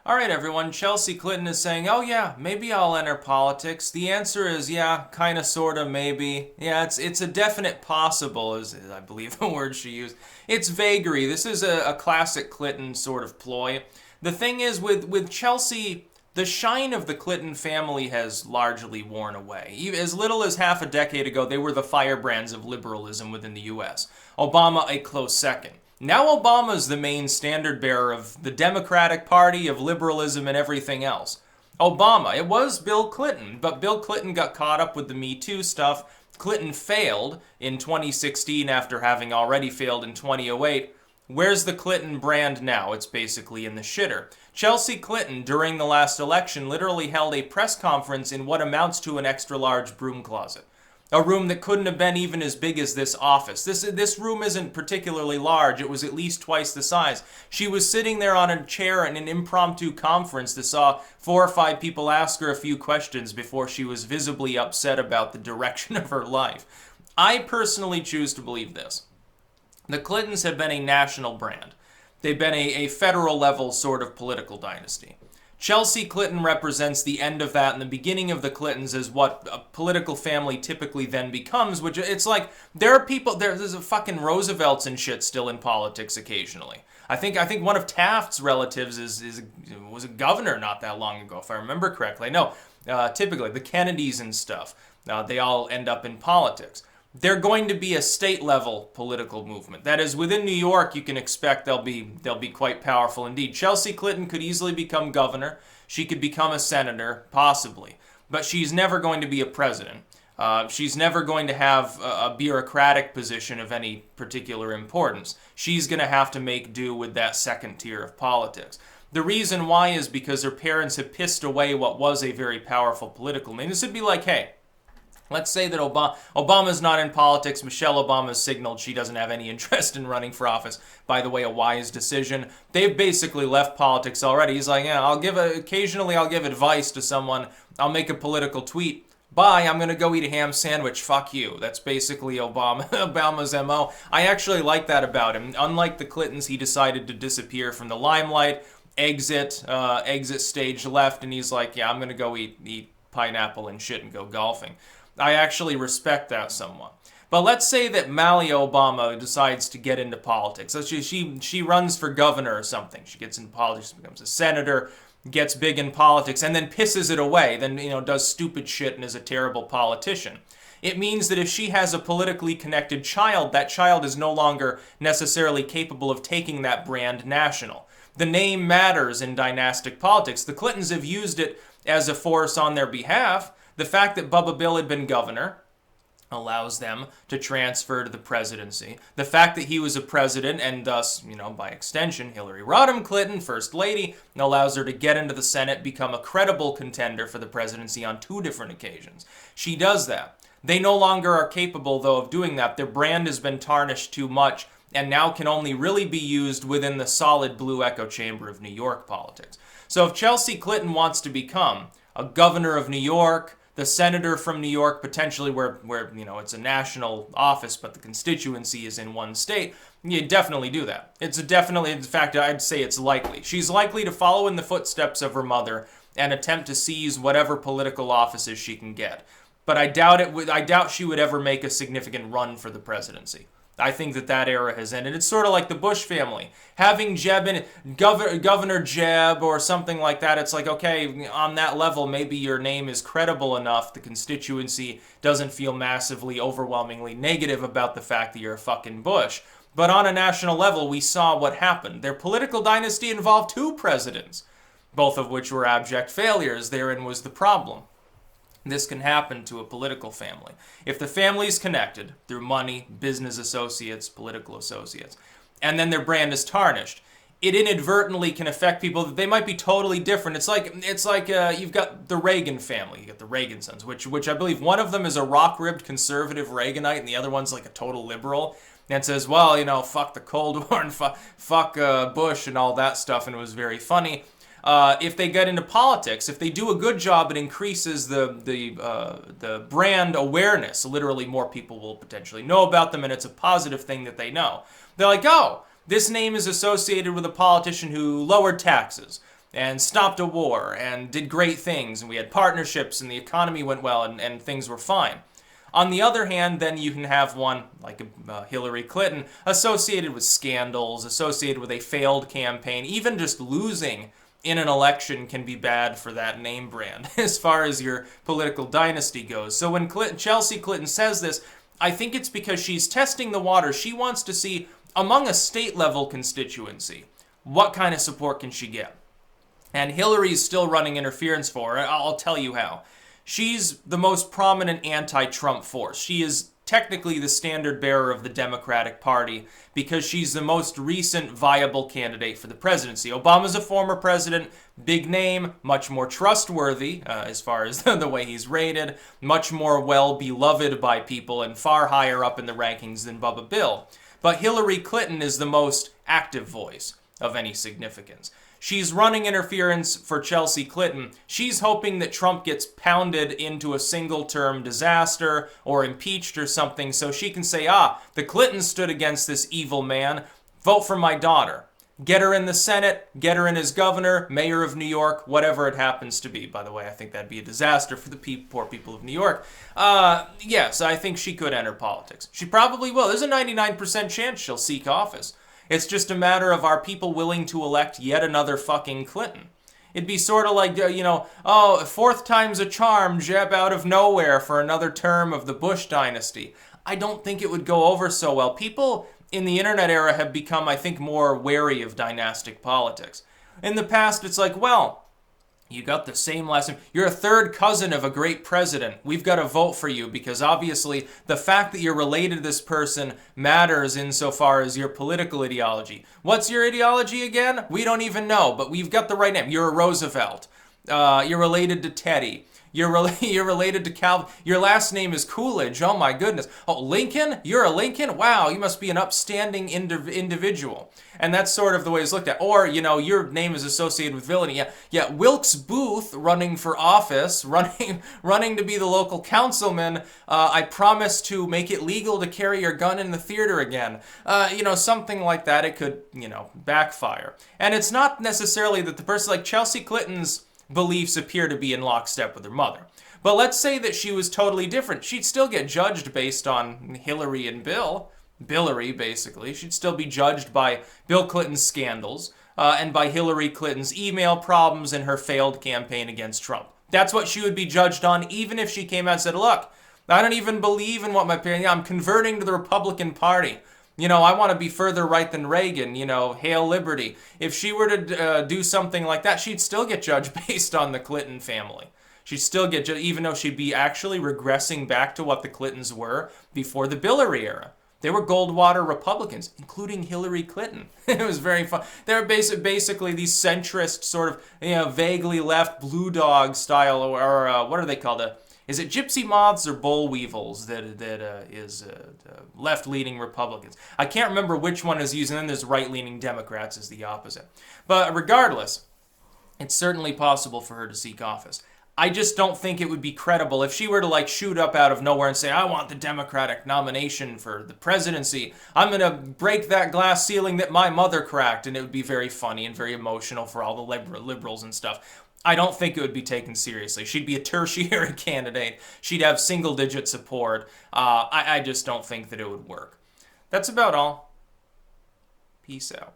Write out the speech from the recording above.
All right, everyone. Chelsea Clinton is saying, oh, yeah, maybe I'll enter politics. The answer is, yeah, kind of, sort of, maybe. Yeah, it's a definite possible, is I believe the word she used. It's vagary. This is a classic Clinton sort of ploy. The thing is, with Chelsea, the shine of the Clinton family has largely worn away. As little as half a decade ago, they were the firebrands of liberalism within the U.S. Obama, a close second. Now Obama's the main standard bearer of the Democratic Party, of liberalism, and everything else. Obama, it was Bill Clinton, but Bill Clinton got caught up with the Me Too stuff. Clinton failed in 2016 after having already failed in 2008. Where's the Clinton brand now? It's basically in the shitter. Chelsea Clinton, during the last election, literally held a press conference in what amounts to an extra-large broom closet. A room that couldn't have been even as big as this office. This room isn't particularly large. It was at least twice the size. She was sitting there on a chair in an impromptu conference that saw 4 or 5 people ask her a few questions before she was visibly upset about the direction of her life. I personally choose to believe this. The Clintons have been a national brand. They've been a federal level sort of political dynasty. Chelsea Clinton represents the end of that, and the beginning of the Clintons is what a political family typically then becomes, which it's like there are people, there's a fucking Roosevelts and shit still in politics occasionally. I think one of Taft's relatives was a governor not that long ago, if I remember correctly. No, typically the Kennedys and stuff, they all end up in politics. They're going to be a state-level political movement. That is, within New York, you can expect they'll be quite powerful indeed. Chelsea Clinton could easily become governor. She could become a senator, possibly. But she's never going to be a president. She's never going to have a bureaucratic position of any particular importance. She's going to have to make do with that second tier of politics. The reason why is because her parents have pissed away what was a very powerful political name. This would be like, hey, let's say that Obama's not in politics. Michelle Obama's signaled she doesn't have any interest in running for office. By the way, a wise decision. They've basically left politics already. He's like, yeah, occasionally I'll give advice to someone. I'll make a political tweet. Bye, I'm going to go eat a ham sandwich. Fuck you. That's basically Obama's MO. I actually like that about him. Unlike the Clintons, he decided to disappear from the limelight, exit stage left, and he's like, yeah, I'm going to go eat pineapple and shit and go golfing. I actually respect that somewhat. But let's say that Malia Obama decides to get into politics. So she runs for governor or something. She gets into politics, becomes a senator, gets big in politics, and then pisses it away. Then, does stupid shit and is a terrible politician. It means that if she has a politically connected child, that child is no longer necessarily capable of taking that brand national. The name matters in dynastic politics. The Clintons have used it as a force on their behalf. The fact that Bubba Bill had been governor allows them to transfer to the presidency. The fact that he was a president and thus, by extension, Hillary Rodham Clinton, First Lady, allows her to get into the Senate, become a credible contender for the presidency on 2 different occasions. She does that. They no longer are capable, though, of doing that. Their brand has been tarnished too much and now can only really be used within the solid blue echo chamber of New York politics. So if Chelsea Clinton wants to become a governor of New York, the senator from New York, potentially where it's a national office, but the constituency is in one state, you definitely do that. In fact, I'd say it's likely. She's likely to follow in the footsteps of her mother and attempt to seize whatever political offices she can get. But I doubt she would ever make a significant run for the presidency. I think that era has ended. It's sort of like the Bush family. Having Governor Jeb or something like that, it's like, okay, on that level, maybe your name is credible enough. The constituency doesn't feel massively, overwhelmingly negative about the fact that you're a fucking Bush. But on a national level, we saw what happened. Their political dynasty involved 2 presidents, both of which were abject failures. Therein was the problem. This can happen to a political family. If the family's connected through money, business associates, political associates, and then their brand is tarnished, it inadvertently can affect people that they might be totally different. It's like you've got the Reagan family, you got the Reagan sons, which I believe one of them is a rock-ribbed conservative Reaganite, and the other one's like a total liberal. And says, well, fuck the Cold War and fuck Bush and all that stuff, and it was very funny. If they get into politics, if they do a good job, it increases the brand awareness. Literally, more people will potentially know about them, and it's a positive thing that they know. They're like, oh, this name is associated with a politician who lowered taxes. and stopped a war and did great things, and we had partnerships and the economy went well and things were fine. On the other hand, then you can have one like Hillary Clinton associated with scandals, associated with a failed campaign. Even just losing in an election can be bad for that name brand as far as your political dynasty goes. So when Chelsea Clinton says this, I think it's because she's testing the water. She wants to see, among a state-level constituency, what kind of support can she get. And Hillary's still running interference for her. I'll tell you how. She's the most prominent anti-Trump force. She is technically the standard bearer of the Democratic Party because she's the most recent viable candidate for the presidency. Obama's a former president, big name, much more trustworthy as far as the way he's rated, much more well-beloved by people, and far higher up in the rankings than Bubba Bill. But Hillary Clinton is the most active voice of any significance. She's running interference for Chelsea Clinton. She's hoping that Trump gets pounded into a single-term disaster or impeached or something so she can say, the Clintons stood against this evil man. Vote for my daughter. Get her in the Senate, get her in as governor, mayor of New York, whatever it happens to be. By the way, I think that'd be a disaster for the poor people of New York. Yes, I think she could enter politics. She probably will. There's a 99% chance she'll seek office. It's just a matter of, are people willing to elect yet another fucking Clinton? It'd be sort of like, fourth time's a charm, Jeb out of nowhere for another term of the Bush dynasty. I don't think it would go over so well. People in the internet era have become, I think, more wary of dynastic politics. In the past, it's like, well, you got the same last name. You're a third cousin of a great president. We've got to vote for you because obviously the fact that you're related to this person matters insofar as your political ideology. What's your ideology again? We don't even know, but we've got the right name. You're a Roosevelt. You're related to Teddy. You're related to Calvin. Your last name is Coolidge. Oh my goodness. Oh, Lincoln? You're a Lincoln? Wow, you must be an upstanding individual. And that's sort of the way it's looked at. Or, your name is associated with villainy. Yeah, Wilkes Booth running for office, running to be the local councilman. I promise to make it legal to carry your gun in the theater again. Something like that. It could, backfire. And it's not necessarily that the person like Chelsea Clinton's beliefs appear to be in lockstep with her mother. But let's say that she was totally different. She'd still get judged based on Hillary and Billary, basically. She'd still be judged by Bill Clinton's scandals and by Hillary Clinton's email problems and her failed campaign against Trump. That's what she would be judged on, even if she came out and said, look, I don't even believe in what my parents... I'm converting to the Republican Party. I want to be further right than Reagan, hail liberty. If she were to do something like that, she'd still get judged based on the Clinton family. She'd still get judged, even though she'd be actually regressing back to what the Clintons were before the Billary era. They were Goldwater Republicans, including Hillary Clinton. It was very fun. They're basically these centrist sort of, vaguely left blue dog style, or what are they called? Is it gypsy moths or boll weevils that is left-leaning Republicans? I can't remember which one is used, and then there's right-leaning Democrats is the opposite. But regardless, it's certainly possible for her to seek office. I just don't think it would be credible if she were to shoot up out of nowhere and say, I want the Democratic nomination for the presidency. I'm going to break that glass ceiling that my mother cracked, and it would be very funny and very emotional for all the liberals and stuff. I don't think it would be taken seriously. She'd be a tertiary candidate. She'd have single-digit support. I just don't think that it would work. That's about all. Peace out.